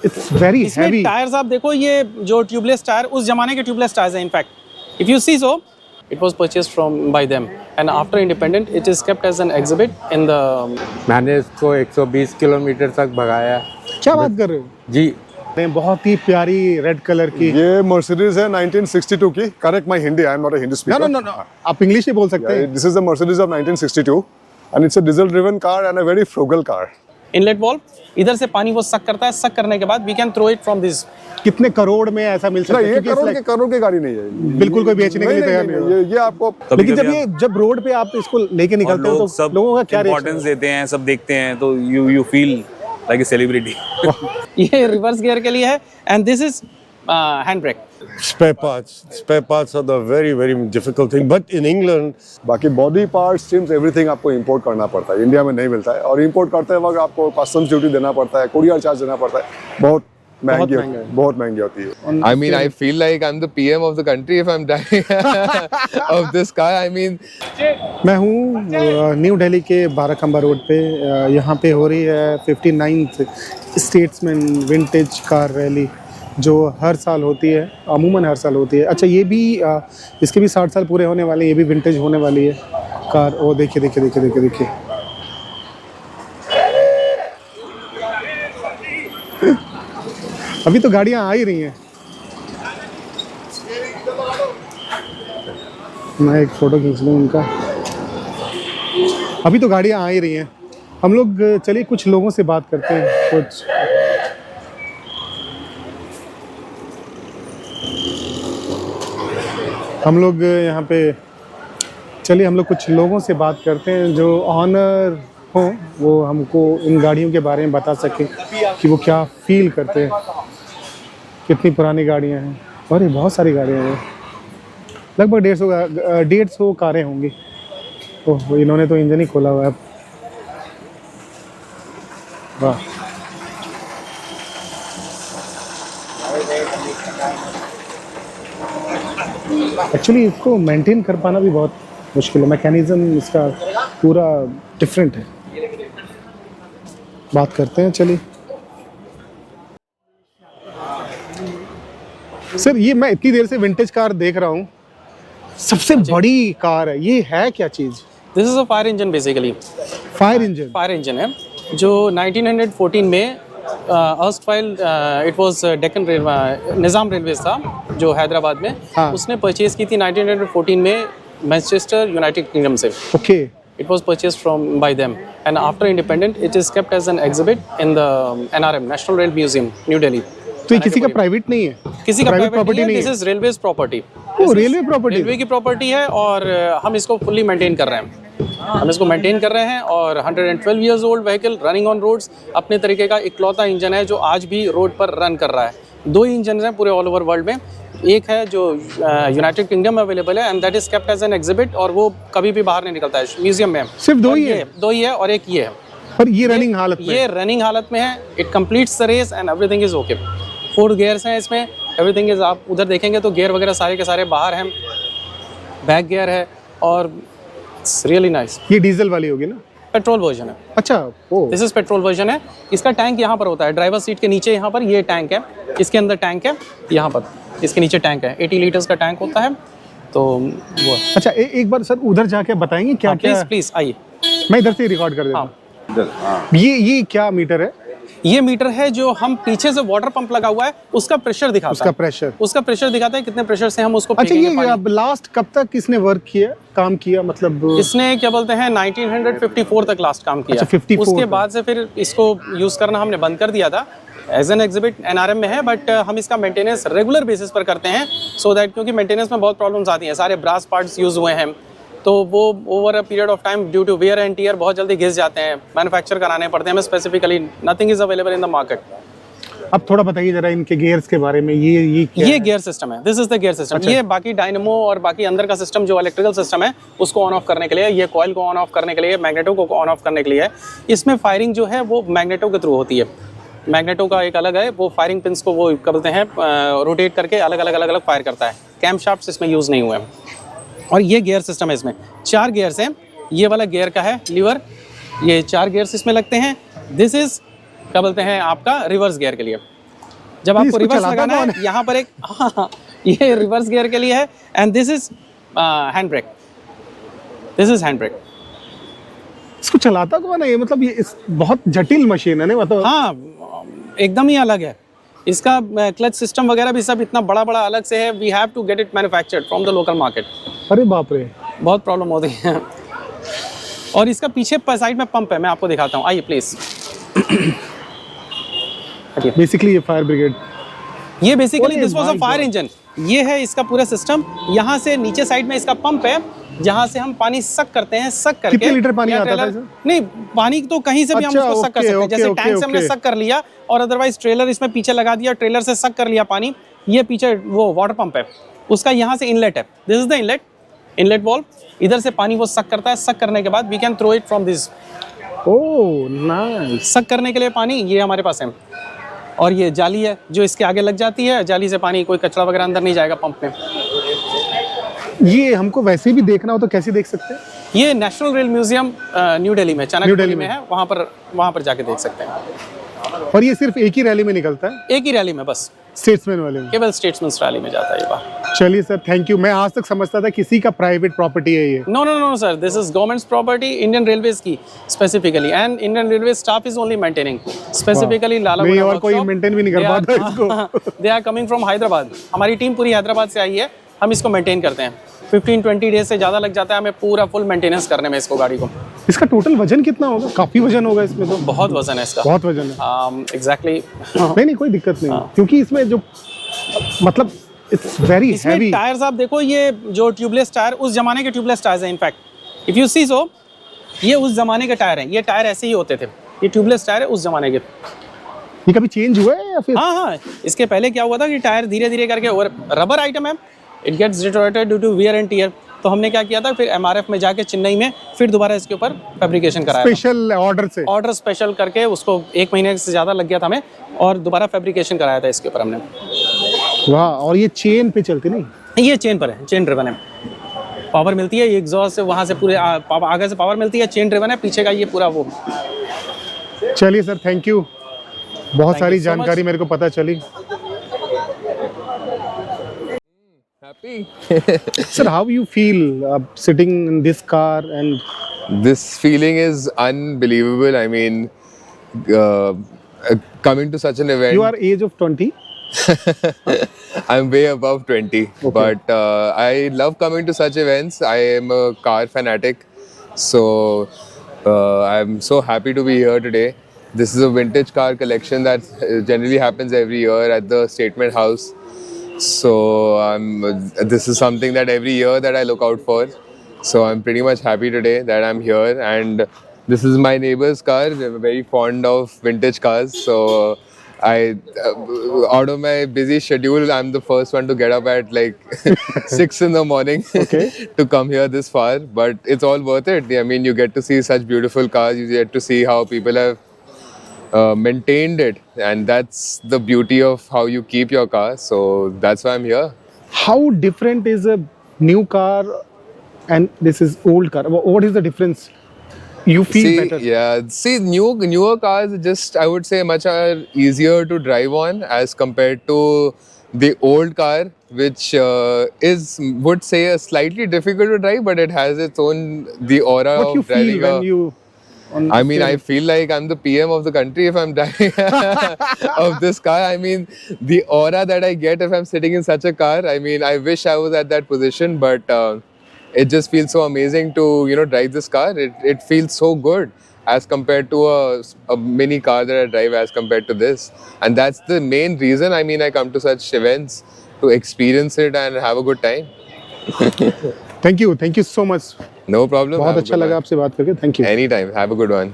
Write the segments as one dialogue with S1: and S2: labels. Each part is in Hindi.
S1: इट्स वेरी
S2: इसमें
S1: हैवी।
S2: टायर्स आप देखो, ये जो ट्यूबलेस टायर उस जमाने के ट्यूबलेस टायर्स हैं। In fact if you see so it was purchased from by them and after independent it is kept as an exhibit in the
S3: मैंने इसको 120 किलोमीटर तक भगाया।
S1: क्या बात कर रहे हो
S3: जी।
S1: बहुत ही प्यारी रेड कलर की।
S4: ये मर्सिडीज है 1962 की। Correct my Hindi, I am not a Hindi speaker.
S1: No, आप इंग्लिश ही बोल सकते हैं।
S4: This is the Mercedes of 1962 and it's a diesel driven car and a very frugal car.
S2: Inlet valve, इधर से पानी वो सक करता है, सक करने के बाद we can throw it from this.
S1: कितने करोड़ में ऐसा मिल सकता है?
S4: ये करोड़ की गाड़ी नहीं है,
S1: बिल्कुल कोई बेचने के लिए तैयार नहीं है।
S4: ये आपको,
S1: लेकिन जब रोड पे आप इसको लेके निकलते हो तो लोगों का क्या
S5: इम्पोर्टेंस देते हैं, सब देखते हैं, तो you feel like a celebrity.
S2: ये रिवर्स गियर के लिए है and this is hand brake.
S6: Spare parts are the very difficult thing. But in England,
S4: बाकी बॉडी पार्ट्स, ट्रिम्स, एवरीथिंग आपको इंपोर्ट करना पड़ता है। इंडिया में नहीं मिलता है, और इंपोर्ट करते वक्त आपको कस्टम्स ड्यूटी देना पड़ता है, कुरियर चार्ज देना पड़ता है। बहुत महंगी होती है।
S7: I mean, I feel like I'm the PM of the country if I'm driving of this car. I mean,
S1: मैं हूँ न्यू दिल्ली के बाराखंबा रोड पे। यहाँ पे हो रही है 59th statesman vintage car rally, जो हर साल होती है, अमूमन हर साल होती है। अच्छा, ये भी इसके भी 60 साल पूरे होने वाले हैं। ये भी विंटेज होने वाली है कार। ओ देखिए। अभी तो गाड़ियाँ आ ही रही हैं। मैं एक फ़ोटो खींच लूँ उनका। अभी तो गाड़ियाँ आ ही रही हैं। हम लोग चलिए कुछ लोगों से बात करते हैं। कुछ हम लोग यहाँ पे, चलिए हम लोग कुछ लोगों से बात करते हैं जो ऑनर हो, वो हमको इन गाड़ियों के बारे में बता सके कि वो क्या फील करते हैं। कितनी पुरानी गाड़ियाँ हैं, और ये बहुत सारी गाड़ियाँ हैं, लगभग 150 कारें होंगी। ओह, इन्होंने तो इंजन ही खोला हुआ है। वाह, एक्चुअली इसको मेंटेन कर पाना भी बहुत मुश्किल है। मैकेनिज्म इसका पूरा डिफरेंट है। बात करते हैं, चलिए। सर, ये मैं इतनी देर से विंटेज कार देख रहा हूँ, सबसे बड़ी कार है, ये है क्या चीज़?
S2: This is a fire engine basically.
S1: Fire engine
S2: है जो 1914 में erstwhile it was Deccan Nizam railways था जो हैदराबाद में।
S1: हाँ।
S2: उसने परचेज की थी 1914 में मैनचेस्टर, यूनाइटेड किंगडम से।
S1: Okay.
S2: It was purchased from by them and after independent it is kept as an exhibit in the NRM National Rail Museum, New Delhi.
S1: तो ये किसी का प्राइवेट नहीं है?
S2: किसी का प्राइवेट
S1: प्रॉपर्टी नहीं है।
S2: This is railways property.
S1: Oh, railway property?
S2: Railway की प्रॉपर्टी है और हम इसको फुल्ली मेंटेन कर रहे हैं। और 112 years old vehicle running on roads, अपने तरीके का इकलौता इंजन है जो आज भी रोड पर रन कर रहा है। 2 इंजन हैं पूरे ऑल ओवर वर्ल्ड में। एक है जो यूनाइटेड किंगडम में अवेलेबल है and that is kept as an exhibit, और वो कभी भी बाहर नहीं निकलता है म्यूजियम में।
S1: सिर्फ 2 ही है?
S2: 2 ही है और एक ये है।
S1: और ये रनिंग हालत में?
S2: ये रनिंग हालत में है। It completes the race and everything is okay. 4 gears हैं इसमें, एवरीथिंग इज, आप उधर देखेंगे तो गियर वगैरह सारे के सारे बाहर हैं। बैक गियर है और इट्स रियली नाइस।
S1: ये डीजल वाली होगी ना?
S2: पेट्रोल वर्जन है।
S1: अच्छा, ओ।
S2: दिस इज पेट्रोल वर्जन है। इसका टैंक यहाँ पर होता है, ड्राइवर सीट के नीचे यहाँ पर ये टैंक है, इसके अंदर टैंक है, यहाँ पर इसके नीचे टैंक है। 80 लीटर्स का टैंक होता है। तो वो
S1: अच्छा, एक बार सर उधर जाके बताएंगे क्या क्या?
S2: प्लीज आइए,
S1: मैं इधर से रिकॉर्ड कर देता हूँ। ये क्या मीटर है?
S2: ये मीटर है जो हम पीछे से वाटर पंप लगा हुआ है उसका प्रेशर दिखाता है। उसका प्रेशर दिखाता है कितने प्रेशर से हम उसको।
S1: अच्छा, ये अब लास्ट कब तक इसने वर्क किया, काम किया? मतलब
S2: इसने क्या बोलते हैं 1954 तक लास्ट काम किया।
S1: अच्छा, 54
S2: उसके बाद से फिर इसको यूज करना हमने बंद कर दिया था। एज एन एग्जिबिट NRM में है, बट हम इसका मेंटेनेंस रेगुलर बेसिस पर करते हैं, सो दैट क्योंकि मेंटेनेंस में बहुत प्रॉब्लम्स आती हैं। सारे ब्रास पार्ट्स यूज हुए हैं, तो वो over a period of time due to wear and tear बहुत जल्दी घिस जाते हैं, मैन्युफैक्चर कराने पड़ते हैं हमें specifically. Nothing is available in the market.
S1: अब थोड़ा बताइए जरा इनके गियर्स के बारे में। ये
S2: गियर सिस्टम है, this is the gear system.
S1: अच्छा।
S2: ये बाकी डायनेमो और बाकी अंदर का सिस्टम जो इलेक्ट्रिकल सिस्टम है उसको ऑन ऑफ करने के लिए, ये कॉइल को ऑन ऑफ करने के लिए, मैग्नेटो को ऑन ऑफ करने के लिए। इसमें फायरिंग जो है वो मैग्नेटो के थ्रू होती है। मैग्नेटो का एक अलग है, वो फायरिंग पिंस को वो करते हैं रोटेट करके अलग अलग फायर करता है। कैम शाफ्ट्स इसमें यूज़ नहीं हुए हैं। और ये गियर सिस्टम है, इसमें 4 गियर्स हैं। ये वाला गियर का है लीवर, ये 4 गियर्स इसमें लगते हैं। दिस इज क्या बोलते हैं आपका रिवर्स गियर के लिए। जब
S1: तो
S2: आपको
S1: इसको
S2: रिवर्स
S1: चलाता
S2: लगाना
S1: कौन
S2: है यहाँ पर एक हाँ, ये रिवर्स गियर के लिए है and this is hand brake, this is hand brake.
S1: इसको चलाता कौन है ये? मतलब ये बहुत जटिल मशीन है ना, मतलब।
S2: हाँ एकदम ही अलग है इसका क्लच सिस्टम वगैरह भी सब इतना बड़ा बड़ा अलग से है। We have to get it manufactured from the local market.
S1: अरे बाप रे।
S2: बहुत प्रॉब्लम होती है। और इसका पीछे साइड में पंप है, मैं आपको दिखाता हूँ, आइए प्लीज।
S1: बेसिकली ये फायर ब्रिगेड।
S2: ये बेसिकली
S1: ओए
S2: this was a
S1: my
S2: fire
S1: God।
S2: Engine. ये है इसका पूरा सिस्टम। यहाँ से नीचे साइड में इसका पंप है जहाँ से हम पानी सक करते हैं, सक करके।
S1: कितने लीटर पानी
S2: या
S1: आता था
S2: ट्रेलर-
S1: इसमें?
S2: नहीं, पानी तो कहीं से भी हम
S1: अच्छा,
S2: उसको सक कर
S1: ओके,
S2: सकते हैं। जैसे
S1: ओके,
S2: टैंक से हमने
S1: ओके।
S2: सक कर लिया और अदरवाइज ट्रेलर इसमें पीछे लगा दिया, ट्रेलर से सक कर लिया पानी। ये पीछे वो वाटर पंप है, उसका यहाँ से इनलेट है, this is the inlet valve. इधर से पानी वो सक करता है, सक करने के बाद we can throw it from this.
S1: Oh nice.
S2: Suck करने के लिए पानी ये हमारे पास है। और ये जाली है जो इसके आगे लग जाती है, जाली से पानी कोई कचरा वगैरह अंदर नहीं जाएगा पंप में।
S1: ये हमको वैसे भी देखना हो तो कैसे देख सकते हैं?
S2: ये national rail museum new Delhi में,
S1: न्यू
S2: चाणक्य
S1: दिल्ली
S2: में
S1: में
S2: है, वहाँ पर जाके देख सकते हैं।
S1: और ये सिर्फ एक ही रैली में निकलता है?
S2: एक ही रैली में, बस
S1: स्टेट्समैन वाले में?
S2: केवल स्टेट्समैन रैली में जाता है ये बाहर।
S1: चलिए सर, थैंक यू। मैं आज तक समझता था किसी का प्राइवेट प्रॉपर्टी है ये।
S2: No no no sir, this is government's property, Indian Railways की specifically, and Indian Railway staff is only maintaining specifically लाला।
S1: नहीं, और कोई मेंटेन भी नहीं कर पाता इसको।
S2: They are coming from Hyderabad. हमारी टीम पूरी हैदराबाद से आई है, हम इसको मेंटेन करते हैं। 15-20 डेज से ज़्यादा लग जाता है हमें पूरा फुल मेंटेनेंस करने में इसको, गाड़ी को।
S1: इसका टोटल वजन कितना होगा? काफी वजन होगा इसमें तो।
S2: बहुत वजन है इसका।
S1: बहुत वजन है।
S2: एग्जैक्टली।
S1: नहीं कोई दिक्कत नहीं, क्योंकि इसमें जो मतलब इट्स वेरी
S2: इसमें
S1: हैवी।
S2: टायर्स आप देखो, ये जो ट्यूबलेस टायर उस जमाने के ट्यूबलेस टायर्स हैं। इनफैक्ट इफ यू सी सो, ये उस जमाने के टायर हैं। ये टायर ऐसे ही होते थे, ये ट्यूबलेस टायर है उस जमाने के।
S1: ये कभी चेंज हुआ है या फिर?
S2: हाँ, इसके पहले क्या हुआ था कि टायर धीरे धीरे करके, और रबर आइटम है, it gets deteriorated due to wear and tear. तो हमने क्या किया था, फिर MRF में जाके चेन्नई में फिर दोबारा इसके ऊपर फैब्रिकेशन कराया था।
S1: स्पेशल ऑर्डर
S2: स्पेशल करके उसको 1 महीने से ज़्यादा लग गया था हमें, और दोबारा फैब्रिकेशन कराया था इसके ऊपर हमने।
S1: वाह। और ये चेन पे चलती नहीं?
S2: ये चेन पर है, चेन ड्रिवन है। पावर मिलती है, एग्जॉस्ट से वहाँ से पूरे आगे से पावर मिलती है, चेन ड्रिवन है, पीछे का ये पूरा वो।
S1: चलिए सर, थैंक यू। बहुत
S2: Thank
S1: सारी
S2: you so
S1: जानकारी मेरे को पता चली।
S7: Happy?
S1: Sir, how you feel sitting in this car? And
S7: This feeling is unbelievable. I mean, coming to such an event.
S1: you are age of 20?
S7: I'm way above 20, but I love coming to such events. I am a car fanatic, so I'm so happy to be here today. This is a vintage car collection that generally happens every year at the Statement House. So this is something that every year that I look out for. So I'm pretty much happy today that I'm here, and this is my neighbor's car. They're very fond of vintage cars, so out of my busy schedule, I'm the first one to get up at like 6 in the morning to come here this far. But it's all worth it. I mean, you get to see such beautiful cars. You get to see how people have maintained it, and that's the beauty of how you keep your car. So that's why I'm here.
S1: How different is a new car and this is old car? What is the difference? You feel better?
S7: Yeah, see, newer cars just, I would say, much are easier to drive on as compared to the old car, which would say a slightly difficult to drive, but it has its own the aura
S1: What
S7: of
S1: you
S7: driving
S1: feel when you?
S7: I mean, I feel like I'm the PM of the country if I'm driving of this car. I mean, the aura that I get if I'm sitting in such a car, I mean, I wish I was at that position, but it just feels so amazing to, drive this car. It feels so good as compared to a mini car that I drive as compared to this. And that's the main reason, I mean, I come to such events to experience it and have a good time.
S1: Thank you so much.
S7: No problem.
S1: बहुत
S7: Have a
S1: अच्छा
S7: good
S1: लगा
S7: one.
S1: आपसे बात करके. Thank you.
S7: Anytime. Have a good one.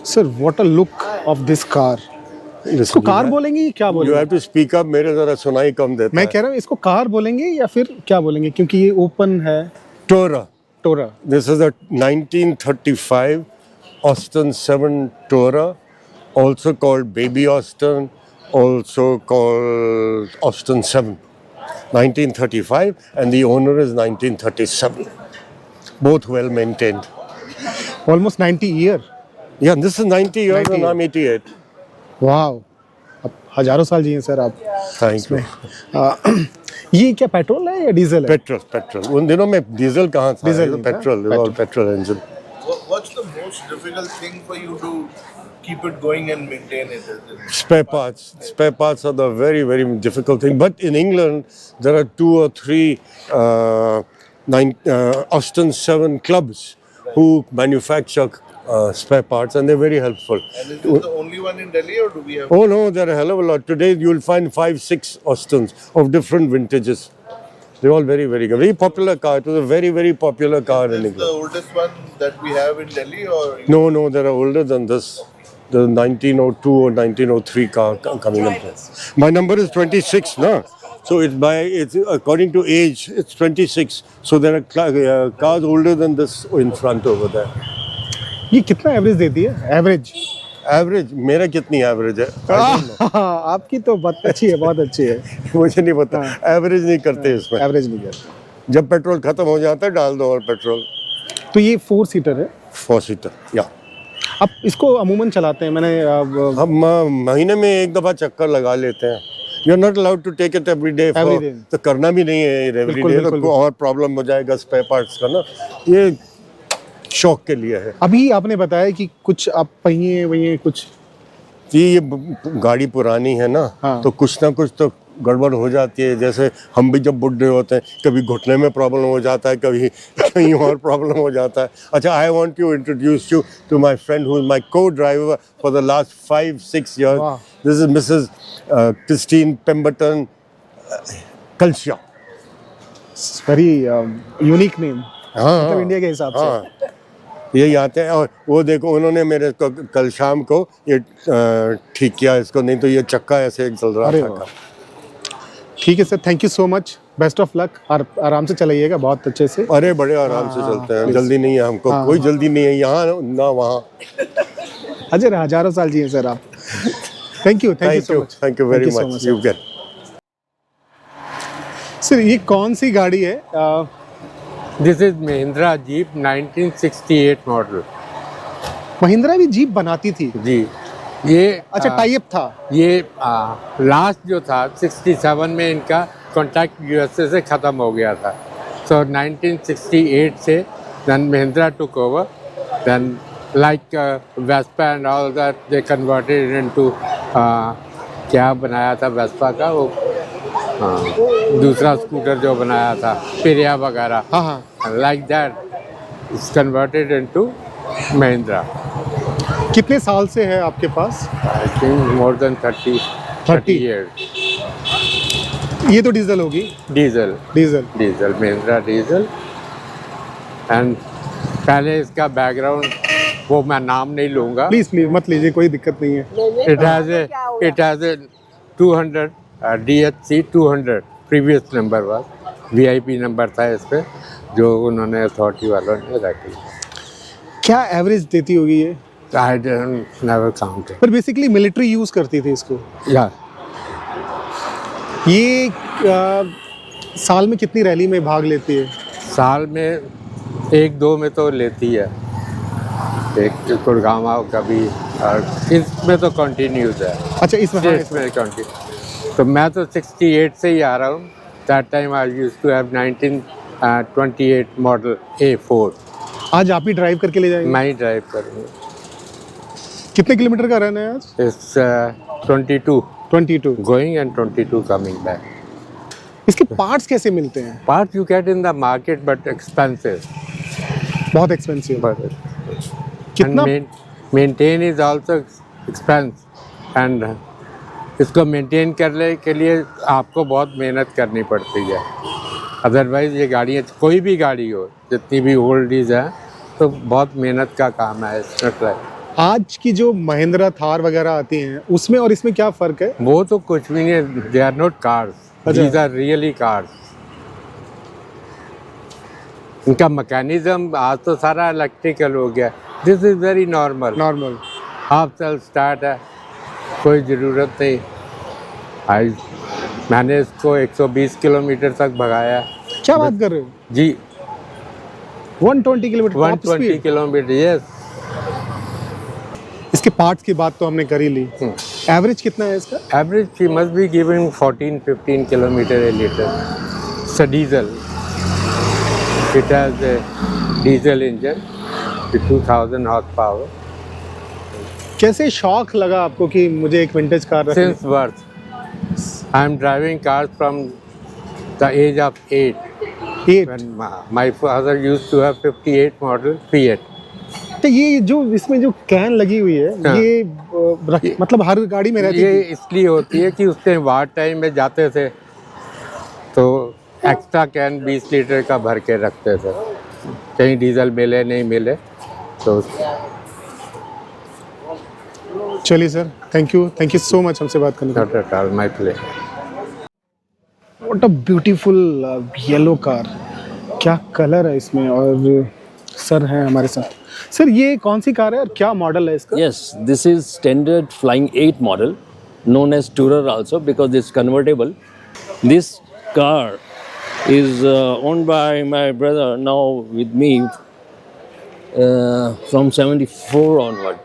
S1: Sir, what a look of this car. इसको कार बोलेंगे या क्या
S6: You
S1: बोलेंगे?
S6: have to speak up. मेरे जरा सुनाई कम देता
S1: मैं
S6: है.
S1: कह रहा हूँ इसको कार बोलेंगे या फिर क्या बोलेंगे, क्योंकि ये ओपन है.
S6: Tourer.
S1: Tora.
S6: This is a 1935 Austin 7 Tourer, also called Baby Austin, also called Austin 7. 1935, and the owner is 1937. Both well maintained.
S1: Almost 90 year.
S6: Yeah, this is 90 years
S1: 90
S6: and I'm 88.
S1: वाह, अब हजारों साल जिए सर आप।
S6: Thank you.
S1: ये क्या पेट्रोल है या डीजल है?
S6: पेट्रोल उन दिनों में डीजल कहाँ था,
S1: डीजल
S6: ये तो
S1: नहीं था,
S6: पेट्रोल और petrol engine.
S8: What's the most difficult thing for you to keep it going and maintain it?
S6: Spare parts are the very, very difficult thing. But in England, there are 2 or 3 Austin 7 clubs who manufacture spare parts, and they're very helpful.
S8: And is this the only one in Delhi, or do we have?
S6: Oh no, there are a hell of a lot. Today you'll find 5, 6 Austins of different vintages. They're all very, very good. Very popular car. It was a very, very popular car in
S8: Is this the
S6: England.
S8: oldest one that we have in Delhi, or?
S6: No, there are older than this. The 1902 or 1903 car coming up. My number is 26, no? So it's according to age, it's 26. So there are cars older than this in front over there.
S1: ये कितना एवरेज देती है? एवरेज?
S6: Average, मेरा कितनी एवरेज है? I don't know.
S1: आपकी तो बहुत अच्छी है, बहुत अच्छी है।
S6: मुझे नहीं पता, एवरेज नहीं करते इसमें।
S1: एवरेज नहीं करते।
S6: जब पेट्रोल खत्म हो जाता है डाल दो और पेट्रोल।
S1: तो ये 4 सीटर है।
S6: 4 सीटर, या।
S1: अब इसको अमूमन चलाते हैं, मैंने
S6: हम महीने में एक दफा चक्कर लगा लेते हैं। You're not allowed to take it every day.
S1: Every day.
S6: तो करना भी नहीं है every
S1: बिल्कुल,
S6: day,
S1: बिल्कुल,
S6: तो और प्रॉब्लम हो जाएगा स्पेयर पार्ट्स का ना। ये शौक के लिए है।
S1: अभी आपने बताया कि कुछ आप पहिए वही कुछ
S6: ये गाड़ी पुरानी है ना,
S1: हाँ।
S6: तो कुछ ना कुछ तो गड़बड़ हो जाती है। जैसे हम भी जब बुढ़े होते हैं, कभी घुटने में प्रॉब्लम हो जाता है, कभी कहीं और प्रॉब्लम हो जाता है। अच्छा, I want to introduce you to my friend who is my co-driver for the last 5-6 years.
S1: वाह।
S6: This is Mrs Christine Pemberton Kalsia.
S1: Very unique name,
S6: हाँ,
S1: मतलब इंडिया के हिसाब से।
S6: हाँ, यही आते हैं। और वो देखो, उन्होंने मेरे को कल शाम को ये ठीक किया इसको, नहीं तो ये चक्का ऐसे चल रहा
S1: अरे
S6: था।
S1: वाह। ठीक है sir, thank you so much, best of luck, और आराम से चलाइएगा बहुत अच्छे से।
S6: अरे बड़े आराम से चलते हैं,
S1: please।
S6: जल्दी नहीं है हमको, कोई जल्दी नहीं है यहाँ ना वहाँ।
S1: अजय हजारों साल जिए सर आप। Thank you so much.
S6: Thank you very much. You get.
S1: Sir ये कौन सी गाड़ी है?
S3: This is Mahindra jeep 1968 model.
S1: Mahindra भी जीप बनाती थी?
S3: जी, ये
S1: अच्छा, टाई अप था।
S3: ये लास्ट जो था 67 में इनका कॉन्ट्रैक्ट यूएसए से ख़त्म हो गया था। सो 1968 से then Mahindra took over, then like Vespa and all that they converted into क्या बनाया था वेस्पा का वो दूसरा स्कूटर जो बनाया था पेरिया वगैरह,
S1: हाँ हाँ।
S3: Like that it's converted into Mahindra.
S1: कितने साल से है आपके पास?
S3: I think more than 30 years।
S1: ये तो डीजल होगी?
S3: Diesel
S1: diesel.
S3: Mahindra diesel. And पहले इसका बैकग्राउंड वो मैं नाम नहीं लूँगा।
S1: प्लीज मत लीजिए, कोई दिक्कत नहीं है।
S3: It has a 200 DHC 200 previous number was, VIP number था इस पे जो उन्होंने अथॉरिटी वालों ने रखी।
S1: क्या एवरेज देती होगी ये?
S3: I don't never counted.
S1: पर बेसिकली मिलिट्री यूज करती थी इसको।
S3: या
S1: ये साल में कितनी रैली में भाग लेती है?
S3: साल में 1-2 में तो लेती है, एक गुड़गांव कभी, और इसमें तो कंटिन्यूज है।
S1: अच्छा, इसमें
S3: इसमें कंटिन्यू। तो मैं तो 68 से ही आ रहा हूँ। That time I used to have 1928 model A4।
S1: आज आप ही ड्राइव करके ले जाएंगे?
S3: मैं ही ड्राइव करूँगा।
S1: कितने किलोमीटर का रन है आज?
S3: It's 22
S1: 22
S3: going and 22 coming back.
S1: इसके पार्ट्स कैसे मिलते हैं?
S3: Part you get in the market but expensive,
S1: बहुत एक्सपेंसिव। कितना?
S3: Maintain is also expense, and इसको मेंटेन करने के लिए आपको बहुत मेहनत करनी पड़ती है। अदरवाइज़ ये गाड़ियाँ, कोई भी गाड़ी हो, जितनी भी ओल्डीज है, तो बहुत मेहनत का काम है।
S1: आज की जो महिंद्रा थार वगैरह आती हैं, उसमें और इसमें क्या फ़र्क है?
S3: वो तो कुछ भी नहीं, they are not cars, these are really cars. इनका मैकेनिज्म आज तो सारा इलेक्ट्रिकल हो गया। This is very normal half self start है, कोई ज़रूरत नहीं। आज मैंने इसको 120 किलोमीटर तक भगाया।
S1: क्या बात कर रहे हो
S3: जी?
S1: 120 किलोमीटर?
S3: 120 kilometre, yes.
S1: इसके पार्ट्स की बात तो हमने कर ही ली। एवरेज कितना है इसका?
S3: Average he must be giving 14-15 kilometer a liter. It's a diesel. It has a diesel engine with 2000 horsepower.
S1: कैसे शौक लगा आपको कि मुझे एक विंटेज कार रखनी?
S3: Since birth, I am driving cars from the age of 8.
S1: 8।
S3: When my father used to have 58 model Fiat.
S1: तो ये जो इसमें जो कैन लगी हुई है,
S3: हाँ।
S1: ये मतलब हर गाड़ी में रहती
S3: ये
S1: थी?
S3: इसलिए होती है कि उसके वार टाइम में जाते थे तो एक्स्ट्रा कैन 20 लीटर का भर के रखते थे, कहीं डीजल मिले नहीं मिले तो।
S1: चलिए sir, thank you so much हमसे बात करने के लिए।
S3: Not at all, my pleasure.
S1: What a beautiful yellow car, क्या कलर है इसमें। और सर हैं हमारे साथ। सर ये कौन सी कार है और क्या मॉडल है इसका?
S9: Yes, this is standard Flying 8 model, known as Tourer also because it's convertible. This car is owned by my brother now with me from 74 onward.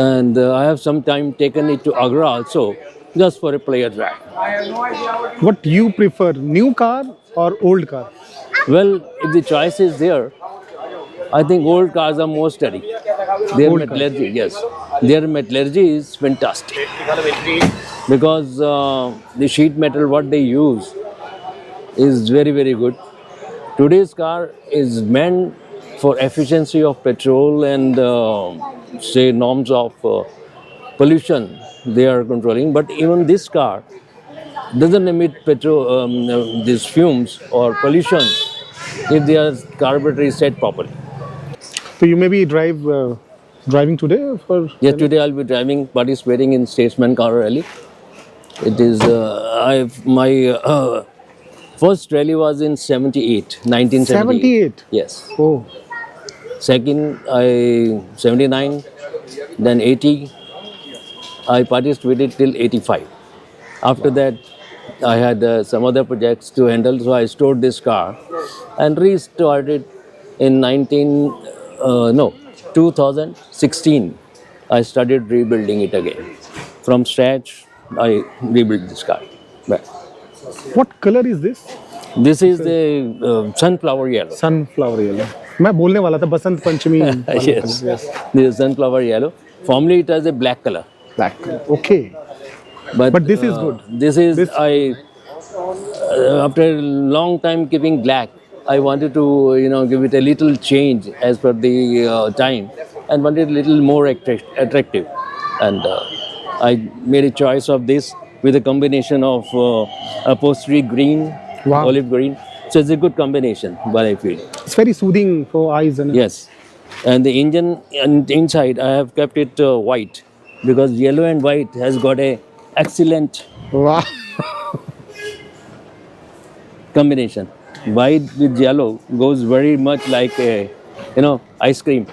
S9: And I have sometime taken it to Agra also, just for a player drive.
S1: What you prefer, new car or old car?
S9: Well, if the choice is there, I think old cars are more steady. Their
S1: Old
S9: metallurgy, yes, their metallurgy is fantastic because the sheet metal what they use is very very good. Today's car is meant for efficiency of petrol and say norms of pollution they are controlling. But even this car doesn't emit petrol, these fumes or pollution if their carburetor is set properly.
S1: So you may be driving today for?
S9: Yes, today I'll be driving, participating in Statesman Car Rally. It is my first rally was in 1978.
S1: 78?
S9: Yes.
S1: Oh,
S9: Second, 79, then 80. I participated till 85. After that, I had some other projects to handle, so I stored this car and restarted in 2016. I started rebuilding it again. From scratch, I rebuilt this car. But
S1: what color is this?
S9: this is the sunflower yellow.
S1: Sunflower yellow. मैं बोलने वाला था बसंत पंचमी वाला
S9: Yes,
S1: colour.
S9: this is sunflower yellow. Formerly it was a black color.
S1: Black. Okay. But this is good.
S9: This is
S1: This-
S9: after a long time keeping black, I wanted to give it a little change as per the time, and wanted a little more attractive, and I made a choice of this with a combination of upholstery green,
S1: Wow.
S9: olive green. So it's a good combination, what I feel.
S1: It's very soothing for eyes and
S9: Yes, and the engine and inside I have kept it white because yellow and white has got a excellent
S1: wow.
S9: combination. White with yellow goes very much like a ice cream.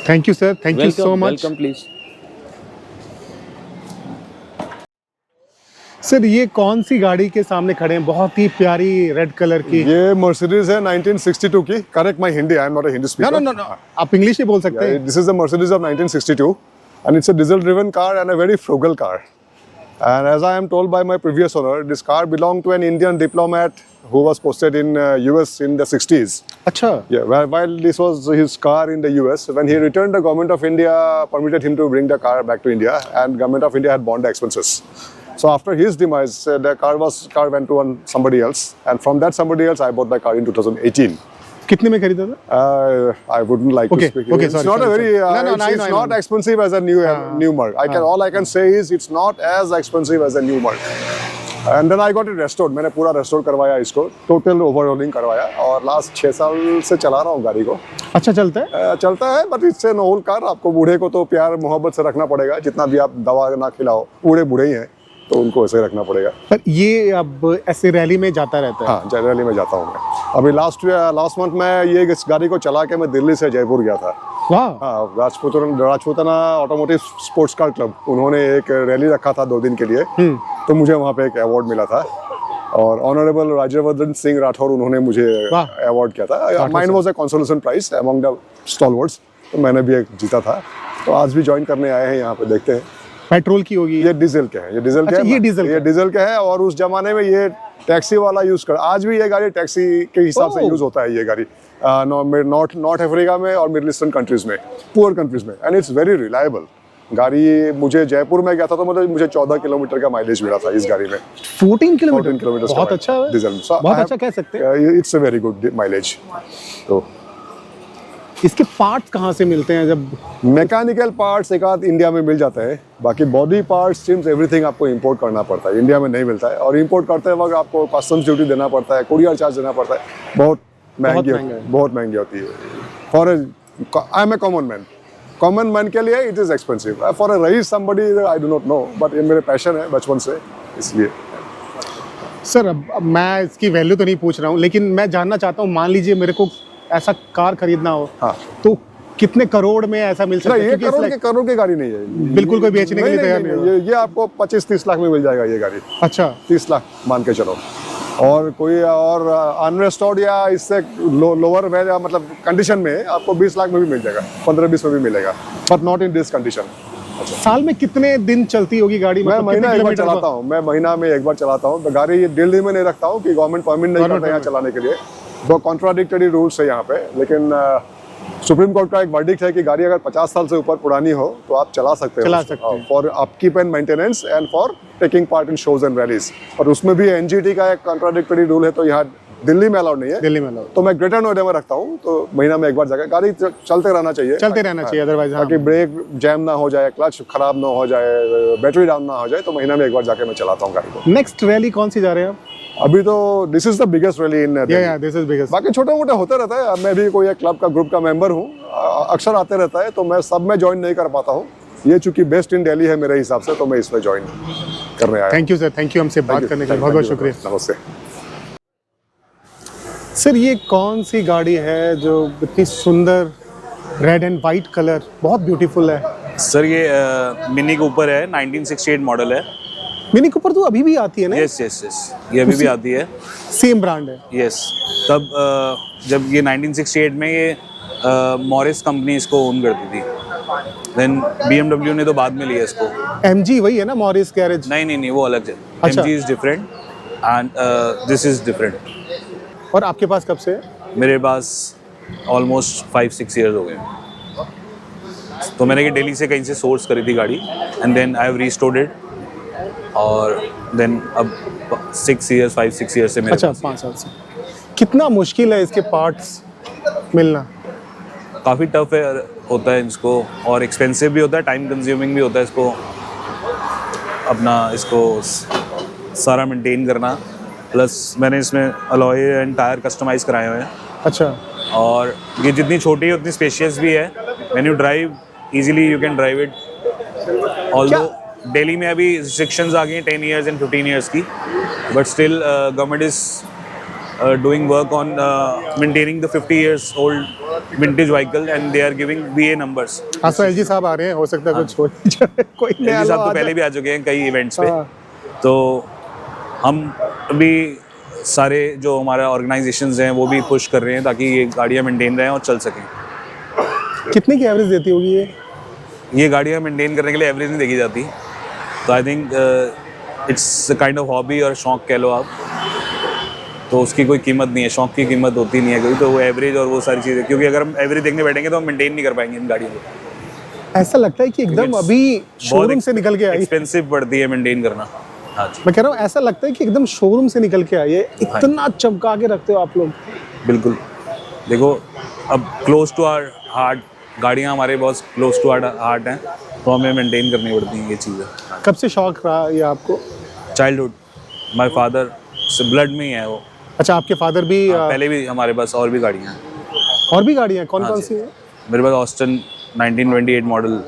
S1: Thank you sir. Thank you so much.
S9: Welcome, please.
S1: Sir ये कौन सी गाड़ी के सामने खड़े हैं? बहुत ही प्यारी रेड कलर की।
S4: ये मर्सिडीज है 1962 की। Correct my Hindi, I am not a Hindi
S1: No,
S4: speaker.
S1: no, no, no. आप इंग्लिश नहीं बोल सकते?
S4: This is the Mercedes of 1962, and it's a diesel-driven car and a very frugal car. And as I am told by my previous owner, this car belonged to an Indian diplomat who was posted in US in the 60s.
S1: अच्छा।
S4: Yeah, while this was his car in the US, when he returned, the government of India permitted him to bring the car back to India, and government of India had borne the expenses. So after his demise, the car went to somebody else, and from that somebody else, I bought my car in 2018.
S1: कितने में खरीदा था?
S4: I wouldn't like
S1: Okay,
S4: to speak.
S1: okay,
S4: It's
S1: sorry,
S4: not
S1: sorry,
S4: a very.
S1: sorry. No, no, I
S4: it's
S1: know, I
S4: not
S1: know.
S4: expensive as a new Merc. All I can say is it's not as expensive as a new Merc. And then I got it restored. मैंने पूरा restore करवाया इसको, total overhauling करवाया, और last 6 साल से चला रहा हूँ गाड़ी को।
S1: अच्छा चलता है?
S4: चलता है, but it's an old car. आपको बूढ़े को तो प्यार मोहब्बत से रखना पड़ेगा, जितना भी आप दवा ना खिलाओ, बूढ़े ही हैं, तो उनको ऐसे रखना पड़ेगा।
S1: पर ये अब ऐसे रैली में जाता रहता है?
S4: हाँ, जनरली मैं जाता हूँ मैं। अभी लास्ट मंथ में ये इस गाड़ी को चला के मैं दिल्ली से जयपुर गया था।
S1: वाह।
S4: हाँ, Rajputana automotive sports car club, उन्होंने एक रैली रखा था 2 दिन के लिए, तो मुझे वहाँ पे एक अवार्ड मिला था, और ऑनरेबल राज्यवर्धन सिंह राठौर उन्होंने मुझे अवार्ड किया था। Mine was a consolation prize among the stalwarts, तो मैंने भी एक जीता था, तो आज भी ज्वाइन करने आए हैं यहाँ पे, देखते हैं।
S1: पेट्रोल की होगी?
S4: ये डीजल के हैं, ये डीजल के
S1: अच्छा,
S4: हैं,
S1: ये डीजल का
S4: है। और उस जमाने में ये टैक्सी वाला यूज कर, आज भी ये गाड़ी टैक्सी के हिसाब से
S1: ओह।
S4: यूज होता है ये गाड़ी, नॉर्थ अफ्रीका में और मिडिल ईस्टर्न कंट्रीज में, पुअर कंट्रीज में, एंड इट्स वेरी रिलायबल गाड़ी। मुझे जयपुर में गया था तो मुझे 14 किलोमीटर का माइलेज मिला था इस गाड़ी में।
S1: 14 किलोमीटर?
S4: 14 किलोमीटर
S1: बहुत अच्छा है,
S4: डीजल में।
S1: बहुत अच्छा कह सकते हैं।
S4: It's a very good mileage. तो
S1: इसके पार्ट्स कहाँ से मिलते हैं? जब
S4: मैकेनिकल पार्ट्स एक आध इंडिया में मिल जाता है, बाकी बॉडी पार्ट्स, स्ट्रीम्स, एवरीथिंग आपको इंपोर्ट करना पड़ता है, इंडिया में नहीं मिलता है। और इंपोर्ट करते वक्त आपको कस्टम्स ड्यूटी देना पड़ता है, कुरियर चार्ज देना पड़ता है, बहुत महंगी होती है। For I am a common man के लिए it is expensive, for a रईस somebody I do not know, but ये मेरे पैशन है बचपन से, इसलिए।
S1: सर अब मैं इसकी वैल्यू तो नहीं पूछ रहा हूँ, लेकिन मैं जानना चाहता हूँ, मान लीजिए मेरे को ऐसा कार खरीदना हो,
S4: हाँ,
S1: तो कितने करोड़ में ऐसा मिल सकता है?
S4: ये करोड़ की गाड़ी नहीं है,
S1: बिल्कुल कोई बेचने के लिए तैयार नहीं होगा।
S4: ये आपको 25-30 लाख में मिल जाएगा ये गाड़ी।
S1: अच्छा,
S4: 30 लाख मान के चलो। और कोई और अनरेस्टोर्ड या इससे लोअर मतलब कंडीशन में आपको 20 लाख में भी मिल जाएगा, 15-20 में भी मिलेगा, but not in this condition.
S1: साल में कितने दिन चलती होगी गाड़ी?
S4: मैं
S1: मतलब
S4: महीना
S1: कितने
S4: एक बार
S1: किलोमीटर
S4: चलाता हूँ, मैं महीना में एक बार चलाता हूँ। तो गाड़ी दिल्ली में नहीं रखता हूँ कि गवर्नमेंट परमिट नहीं करता यहाँ चलाने के लिए, वो कॉन्ट्राडिक्टरी रूल्स है यहाँ पे। लेकिन सुप्रीम कोर्ट का एक वर्डिक्ट है कि गाड़ी अगर 50 साल से ऊपर पुरानी हो तो आप चला सकते हो, for upkeep and maintenance and for taking part in shows and rallies. और उसमें भी एनजीटी का एक कॉन्ट्राडिक्टरी रूल है, तो यहाँ दिल्ली में अलाउड नहीं है।
S1: दिल्ली में अलाउड,
S4: तो मैं ग्रेटर नोएडा में रखता हूँ, तो महीना में एक बार जाकर गाड़ी चलते रहना चाहिए,
S1: अदरवाइज
S4: ताकि ब्रेक जैम ना हो जाए, क्लच खराब ना हो जाए, बैटरी डाउन ना हो जाए। तो महीना में एक बार जाके मैं चलाता हूँ गाड़ी को।
S1: नेक्स्ट रैली कौन सी जा रहे हैं आप?
S4: अभी तो this is the biggest rally in
S1: this is biggest.
S4: बाकी छोटे मोटे होते रहता है, मैं भी कोई एक क्लब का ग्रुप का मेंबर हूँ, अक्सर आते रहता है, तो मैं सब में ज्वाइन नहीं कर पाता हूँ। ये चूंकि बेस्ट इन दिल्ली है मेरे हिसाब से, तो मैं इसमें ज्वाइन करने आया।
S1: Thank you sir, thank you हमसे बात करने के लिए, बहुत बहुत शुक्रिया।
S4: नमस्ते
S1: सर। ये कौन सी गाड़ी है जो इतनी सुंदर रेड एंड वाइट कलर, बहुत ब्यूटीफुल है?
S5: सर ये मिनी कूपर है, 1968 मॉडल है।
S1: मिनी कूपर तो अभी भी आती है ना?
S5: यस, ये अभी भी आती है,
S1: सेम ब्रांड है।
S5: यस। तब जब ये 1968 में ये मॉरिस कंपनी इसको ओन करती थी, देन BMW ने तो बाद में लिया इसको।
S1: MG वही है ना, मॉरिस गैरेज?
S5: नहीं, वो अलग है।
S1: अच्छा।
S5: MG is different and this is different.
S1: और आपके पास कब से है?
S5: मेरे पास ऑलमोस्ट 5-6 ईयर्स हो गए। तो मैंने ये दिल्ली से कहीं से सोर्स करी थी गाड़ी, and then I have restored it, और देन अब 5-6 ईयर्स से मेरे
S1: अच्छा, 5 साल से। कितना मुश्किल है इसके पार्ट्स मिलना?
S5: काफ़ी टफ है होता है इसको, और एक्सपेंसिव भी होता है, टाइम कंज्यूमिंग भी होता है इसको, अपना इसको सारा मेंटेन करना। प्लस मैंने इसमें अलॉय एंड टायर कस्टमाइज़ कराए हुए हैं।
S1: अच्छा।
S5: और ये जितनी छोटी है उतनी स्पेशियस भी है। When you drive easily you can drive it. Although Delhi में अभी रिस्ट्रिक्शंस आ गई हैं 10 ईयर्स एंड 15 ईयर्स की, but still government is doing work on maintaining the 50 years old vintage vehicle and they are giving BA numbers.
S1: हाँ, तो LG साहब आ रहे हैं, हो सकता है कुछ हो जाए, कोई नया
S5: LG साहब
S1: लोग
S5: तो
S1: आ
S5: पहले भी आ चुके हैं कई इवेंट्स पे।
S1: हाँ।
S5: तो हम अभी सारे जो हमारा ऑर्गेनाइजेशंस हैं वो भी पुश कर रहे हैं ताकि ये गाड़ियाँ मेंटेन रहें और चल सकें।
S1: कितने की एवरेज देती होगी
S5: ये गाड़ियाँ मेंटेन करने के लिए एवरेज नहीं देखी जाती, तो I think it's kind of hobby और शौक कह लो आप, तो उसकी कोई कीमत नहीं है, शौक की कीमत होती नहीं है कोई, तो वो एवरेज और वो सारी चीज़ें, क्योंकि अगर हम एवरेज देखने बैठेंगे तो हम मेंटेन नहीं कर पाएंगे इन गाड़ियों को।
S1: ऐसा लगता है कि एकदम अभी शोरूम से निकल के आई।
S5: एक्सपेंसिव पड़ती है मेंटेन करना। हाँ जी,
S1: मैं कह रहा हूँ ऐसा लगता है कि एकदम शोरूम से निकल के आई है, इतना चमका के रखते हो आप लोग।
S5: बिल्कुल, देखो अब क्लोज टू आवर हार्ट, गाड़ियाँ हमारे बहुत क्लोज टू आवर हार्ट हैं, तो हमें मेंटेन करनी पड़ती हैं ये चीज़ें।
S1: कब से शौक रहा ये आपको?
S5: चाइल्डहुड, माय फादर से ब्लड में ही है वो।
S1: अच्छा, आपके फादर भी?
S5: पहले भी हमारे पास और भी गाड़ियाँ हैं।
S1: और भी गाड़ियाँ कौन कौन सी हैं?
S5: मेरे पास ऑस्टन 1928 मॉडल,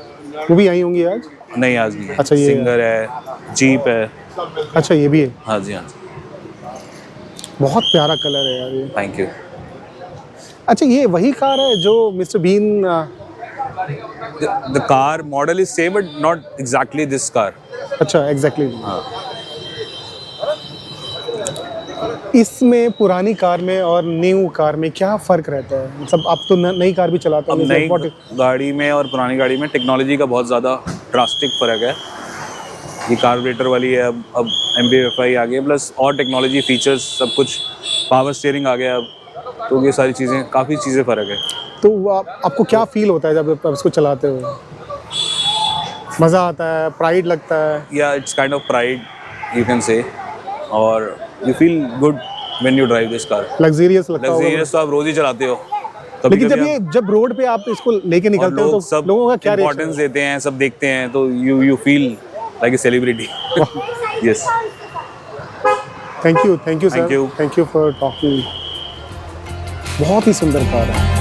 S1: वो भी आई होंगी आज?
S5: नहीं आज नहीं है।
S1: अच्छा, ये
S5: सिंगर है, जीप है।
S1: अच्छा, ये भी है?
S5: हाँ जी, हाँ जी।
S1: बहुत प्यारा कलर है यार ये।
S5: Thank you.
S1: अच्छा, ये वही कार है जो Mister Bean?
S5: The car model is same but not exactly this car.
S1: अच्छा, एग्जैक्टली।
S5: हाँ।
S1: इसमें पुरानी कार में और न्यू कार में क्या फ़र्क रहता है? मतलब आप तो नई कार भी चलाते
S5: अब
S1: हो,
S5: नई
S1: what-
S5: गाड़ी में और पुरानी गाड़ी में टेक्नोलॉजी का बहुत ज़्यादा ड्रास्टिक फ़र्क है। ये कार्बोरेटर वाली है, अब MPFI आ गई है, प्लस और टेक्नोलॉजी फीचर्स सब कुछ, पावर स्टीयरिंग आ गया अब, तो ये सारी चीज़ें, काफ़ी चीज़ें फ़र्क है।
S1: तो आपको क्या फील होता है जब आप इसको चलाते हो? मज़ा आता है, प्राइड लगता है?
S5: या it's kind of pride you can say, और you feel good when you drive this car.
S1: Luxurious लगता होगा?
S5: लग्जरियस तो आप रोज़ ही चलाते हो, कभी
S1: लेकिन
S5: कभी
S1: जब रोड पे आप इसको लेके निकलते हो
S5: लोग
S1: तो
S5: सब
S1: लोगों का क्या
S5: इम्पोर्टेंस
S1: रिएक्शन?
S5: देते हैं, सब देखते हैं, तो you feel like a celebrity. Yes,
S1: thank you sir,
S5: Thank you.
S1: Thank you for talking. बहुत ही सुंदर कार है।